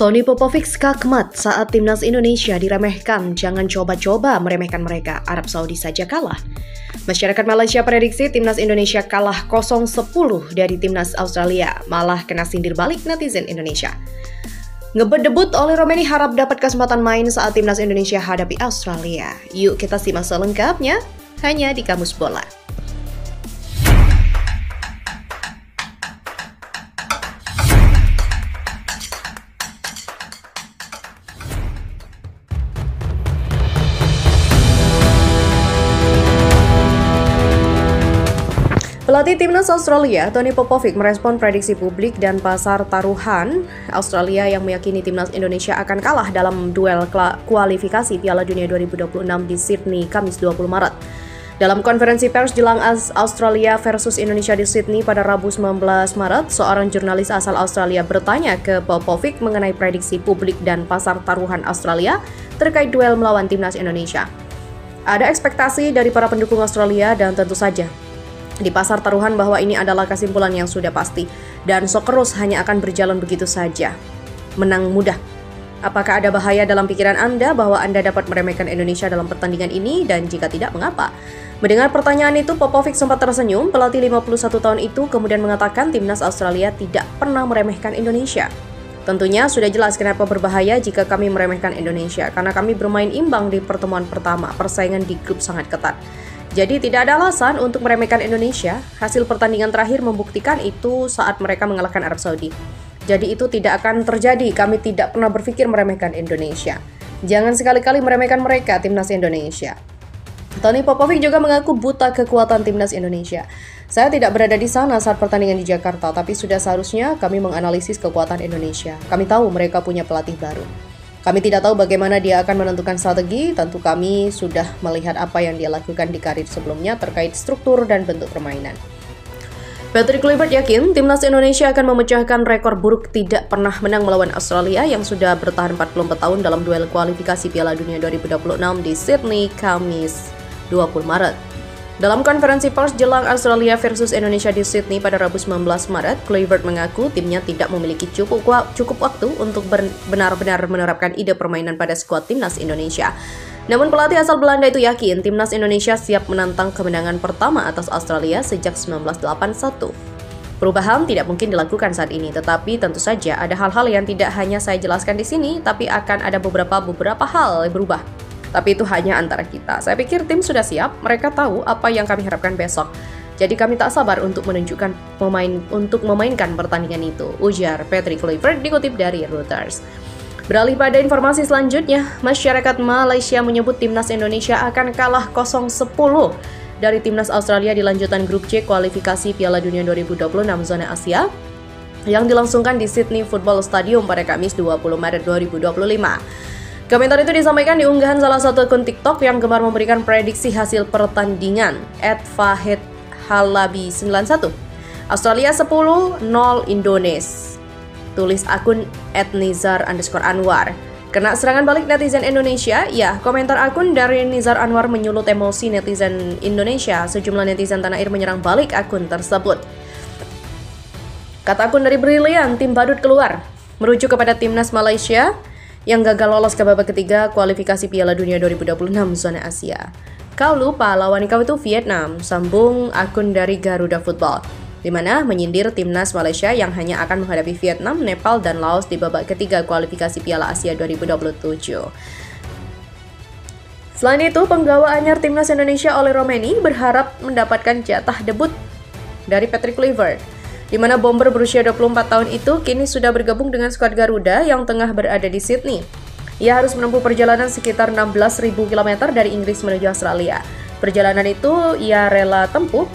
Tony Popovic skakmat saat timnas Indonesia diremehkan. Jangan coba-coba meremehkan mereka. Arab Saudi saja kalah. Masyarakat Malaysia prediksi timnas Indonesia kalah 0-10 dari timnas Australia. Malah kena sindir balik netizen Indonesia. Ngebet debut oleh Romeni harap dapat kesempatan main saat timnas Indonesia hadapi Australia. Yuk kita simak selengkapnya hanya di Kamus Bola. Pelatih timnas Australia, Tony Popovic, merespon prediksi publik dan pasar taruhan Australia yang meyakini timnas Indonesia akan kalah dalam duel kualifikasi Piala Dunia 2026 di Sydney, Kamis 20 Maret. Dalam konferensi pers jelang Australia versus Indonesia di Sydney pada Rabu 19 Maret, seorang jurnalis asal Australia bertanya ke Popovic mengenai prediksi publik dan pasar taruhan Australia terkait duel melawan timnas Indonesia. Ada ekspektasi dari para pendukung Australia dan tentu saja di pasar taruhan bahwa ini adalah kesimpulan yang sudah pasti dan Socceroos hanya akan berjalan begitu saja. Menang mudah. Apakah ada bahaya dalam pikiran Anda bahwa Anda dapat meremehkan Indonesia dalam pertandingan ini dan jika tidak, mengapa? Mendengar pertanyaan itu, Popovic sempat tersenyum. Pelatih 51 tahun itu kemudian mengatakan timnas Australia tidak pernah meremehkan Indonesia. Tentunya sudah jelas kenapa berbahaya jika kami meremehkan Indonesia, karena kami bermain imbang di pertemuan pertama, persaingan di grup sangat ketat. Jadi tidak ada alasan untuk meremehkan Indonesia. Hasil pertandingan terakhir membuktikan itu saat mereka mengalahkan Arab Saudi. Jadi itu tidak akan terjadi. Kami tidak pernah berpikir meremehkan Indonesia. Jangan sekali-kali meremehkan mereka, timnas Indonesia. Tony Popovic juga mengaku buta kekuatan timnas Indonesia. Saya tidak berada di sana saat pertandingan di Jakarta, tapi sudah seharusnya kami menganalisis kekuatan Indonesia. Kami tahu mereka punya pelatih baru. Kami tidak tahu bagaimana dia akan menentukan strategi, tentu kami sudah melihat apa yang dia lakukan di karir sebelumnya terkait struktur dan bentuk permainan. Patrick Kluivert yakin timnas Indonesia akan memecahkan rekor buruk tidak pernah menang melawan Australia yang sudah bertahan 44 tahun dalam duel kualifikasi Piala Dunia 2026 di Sydney, Kamis 20 Maret. Dalam konferensi pers jelang Australia versus Indonesia di Sydney pada Rabu 19 Maret, Kluivert mengaku timnya tidak memiliki cukup waktu untuk benar-benar menerapkan ide permainan pada skuad timnas Indonesia. Namun pelatih asal Belanda itu yakin timnas Indonesia siap menantang kemenangan pertama atas Australia sejak 1981. Perubahan tidak mungkin dilakukan saat ini, tetapi tentu saja ada hal-hal yang tidak hanya saya jelaskan di sini, tapi akan ada beberapa hal yang berubah. Tapi itu hanya antara kita. Saya pikir tim sudah siap, mereka tahu apa yang kami harapkan besok. Jadi kami tak sabar untuk memainkan pertandingan itu, ujar Patrick Kluivert dikutip dari Reuters. Beralih pada informasi selanjutnya, masyarakat Malaysia menyebut timnas Indonesia akan kalah 0-10 dari timnas Australia di lanjutan grup C kualifikasi Piala Dunia 2026 zona Asia yang dilangsungkan di Sydney Football Stadium pada Kamis 20 Maret 2025. Komentar itu disampaikan di unggahan salah satu akun TikTok yang gemar memberikan prediksi hasil pertandingan @fahedhalabi91. Australia 10-0 Indonesia. Tulis akun @nizar_anwar. Kena serangan balik netizen Indonesia? Ya, komentar akun dari Nizar Anwar menyulut emosi netizen Indonesia. Sejumlah netizen tanah air menyerang balik akun tersebut. Kata akun dari Brilian, tim badut keluar. Merujuk kepada timnas Malaysia yang gagal lolos ke babak ketiga kualifikasi Piala Dunia 2026 zona Asia. Kau lupa lawan kau itu Vietnam, sambung akun dari Garuda Football, di mana menyindir timnas Malaysia yang hanya akan menghadapi Vietnam, Nepal, dan Laos di babak ketiga kualifikasi Piala Asia 2027. Selain itu, penggawa anyar timnas Indonesia oleh Romeni berharap mendapatkan jatah debut dari Patrick Kluivert, di mana bomber berusia 24 tahun itu kini sudah bergabung dengan skuad Garuda yang tengah berada di Sydney. Ia harus menempuh perjalanan sekitar 16.000 km dari Inggris menuju Australia. Perjalanan itu ia rela tempuh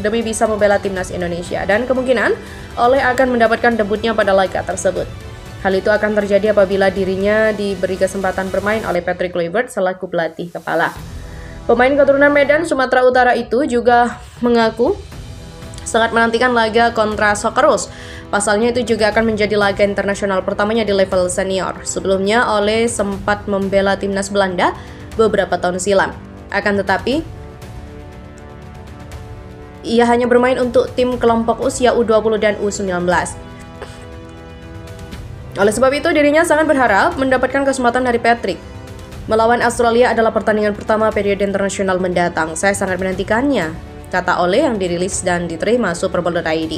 demi bisa membela timnas Indonesia dan kemungkinan Ole akan mendapatkan debutnya pada laga tersebut. Hal itu akan terjadi apabila dirinya diberi kesempatan bermain oleh Patrick Kluivert selaku pelatih kepala. Pemain keturunan Medan, Sumatera Utara itu juga mengaku sangat menantikan laga kontra Socceroos. Pasalnya itu juga akan menjadi laga internasional pertamanya di level senior. Sebelumnya Ole sempat membela timnas Belanda beberapa tahun silam. Akan tetapi ia hanya bermain untuk tim kelompok usia U20 dan U19. Oleh sebab itu, dirinya sangat berharap mendapatkan kesempatan dari Patrick. Melawan Australia adalah pertandingan pertama periode internasional mendatang. Saya sangat menantikannya, kata Ole yang dirilis dan diterima Superbowl.id.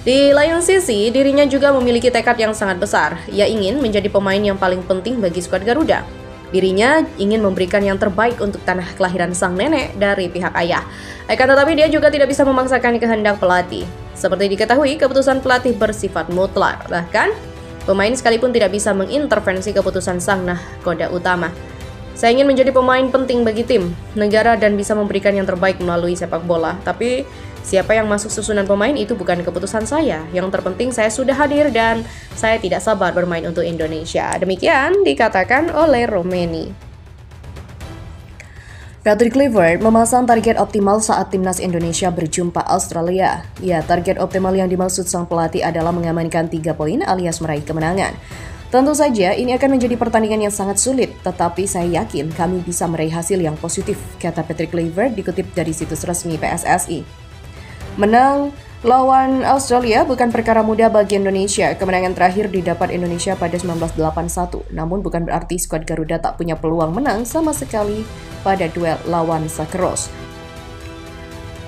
Di lain sisi, dirinya juga memiliki tekad yang sangat besar. Ia ingin menjadi pemain yang paling penting bagi skuad Garuda. Dirinya ingin memberikan yang terbaik untuk tanah kelahiran sang nenek dari pihak ayah. Akan tetapi dia juga tidak bisa memaksakan kehendak pelatih. Seperti diketahui, keputusan pelatih bersifat mutlak. Bahkan, pemain sekalipun tidak bisa mengintervensi keputusan sang nahkoda utama. Saya ingin menjadi pemain penting bagi tim, negara dan bisa memberikan yang terbaik melalui sepak bola. Tapi siapa yang masuk susunan pemain itu bukan keputusan saya. Yang terpenting saya sudah hadir dan saya tidak sabar bermain untuk Indonesia. Demikian dikatakan oleh Romeni. Patrick Kluivert memasang target optimal saat timnas Indonesia berjumpa Australia. Ya, target optimal yang dimaksud sang pelatih adalah mengamankan 3 poin alias meraih kemenangan. Tentu saja ini akan menjadi pertandingan yang sangat sulit, tetapi saya yakin kami bisa meraih hasil yang positif, kata Patrick Kluivert dikutip dari situs resmi PSSI. Menang lawan Australia bukan perkara mudah bagi Indonesia. Kemenangan terakhir didapat Indonesia pada 1981, namun bukan berarti skuad Garuda tak punya peluang menang sama sekali pada duel lawan Sakros.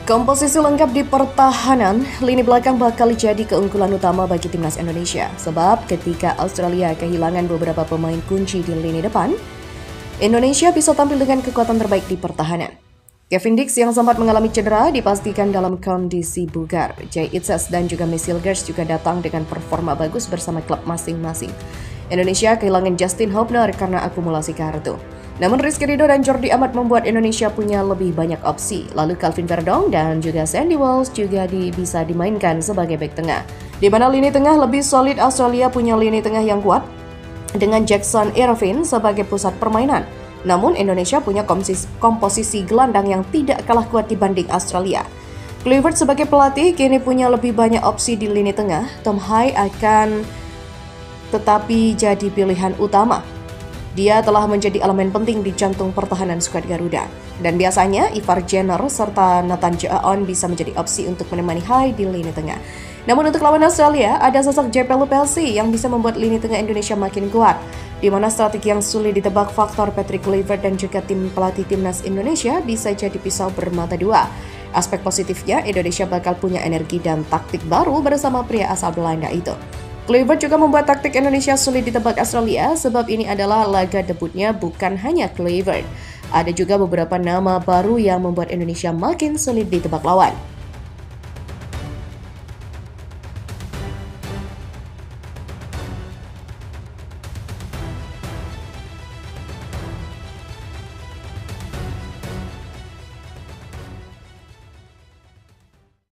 Komposisi lengkap di pertahanan, lini belakang bakal jadi keunggulan utama bagi timnas Indonesia. Sebab ketika Australia kehilangan beberapa pemain kunci di lini depan, Indonesia bisa tampil dengan kekuatan terbaik di pertahanan. Kevin Dix yang sempat mengalami cedera dipastikan dalam kondisi bugar. Jay Itzes dan juga Messilgers juga datang dengan performa bagus bersama klub masing-masing. Indonesia kehilangan Justin Hubner karena akumulasi kartu. Namun Rizky Ridho dan Jordi Amat membuat Indonesia punya lebih banyak opsi. Lalu Calvin Verdong dan juga Sandy Walsh juga bisa dimainkan sebagai bek tengah. Di mana lini tengah lebih solid, Australia punya lini tengah yang kuat dengan Jackson Irvine sebagai pusat permainan. Namun Indonesia punya komposisi gelandang yang tidak kalah kuat dibanding Australia. Kluivert sebagai pelatih kini punya lebih banyak opsi di lini tengah. Tom Hai akan tetapi jadi pilihan utama. Dia telah menjadi elemen penting di jantung pertahanan skuad Garuda. Dan biasanya Ivar Jenner serta Nathan Jaon bisa menjadi opsi untuk menemani Hai di lini tengah. Namun untuk lawan Australia, ada sosok JP Lupelsi yang bisa membuat lini tengah Indonesia makin kuat. Di mana strategi yang sulit ditebak faktor Patrick Kluivert dan juga tim pelatih timnas Indonesia bisa jadi pisau bermata dua. Aspek positifnya, Indonesia bakal punya energi dan taktik baru bersama pria asal Belanda itu. Kluivert juga membuat taktik Indonesia sulit ditebak Australia sebab ini adalah laga debutnya bukan hanya Kluivert. Ada juga beberapa nama baru yang membuat Indonesia makin sulit ditebak lawan.